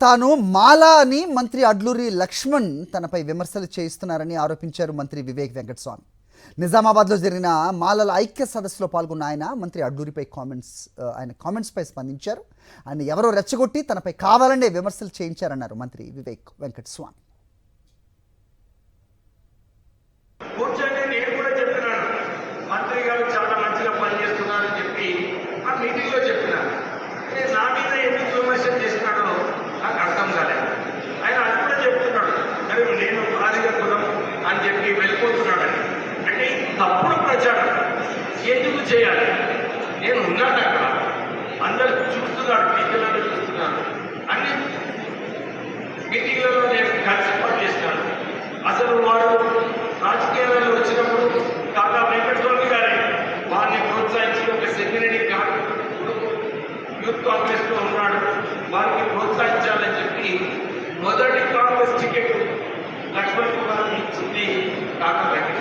తాను మాలా అని మంత్రి అడ్లూరి లక్ష్మణ్ తనపై విమర్శలు చేయిస్తున్నారని ఆరోపించారు మంత్రి వివేక్ వెంకటస్వామి. నిజామాబాద్లో జరిగిన మాలల ఐక్య సదస్సులో పాల్గొన్న ఆయన మంత్రి అడ్లూరిపై కామెంట్స్పై స్పందించారు. ఆయన ఎవరో రెచ్చగొట్టి తనపై కావాలనే విమర్శలు చేయించారన్నారు మంత్రి వివేక్ వెంకటస్వామి. మంత్రి గారు చాలా మంచిగా పనిచేస్తున్నారని చెప్పి ఆ మీటింగ్లో చెప్పినారు. నా మీద ఎందుకు విమర్శలు చేసినాడో నాకు అర్థం కాలేదు. ఆయన అది కూడా చెప్తున్నాడు, మరి నేను బాధిక కులం అని చెప్పి వెళ్ళిపోతున్నాడని. అంటే తప్పుడు ప్రచారం ఎందుకు చేయాలి? నేను ఉన్నాను అక్కడ, అందరు చూస్తున్నాడు, టీచర్లను చూస్తున్నాను, అన్ని మీటింగ్లలో నేను కలిసి పనిచేస్తున్నాను. అసలు వారు రాజకీయాలలో వచ్చినప్పుడు కాకా వెంకటస్వామి గారే వారిని ప్రోత్సహించి ఒక సెక్రటరీ యూత్ కాంగ్రెస్లో ఉన్నాడు, వారికి ప్రోత్సహించాలని చెప్పి మొదటి కాంగ్రెస్ టికెట్ లక్ష్మణ్ కుమార్ ఇచ్చింది కాకా వెంకటస్వామి.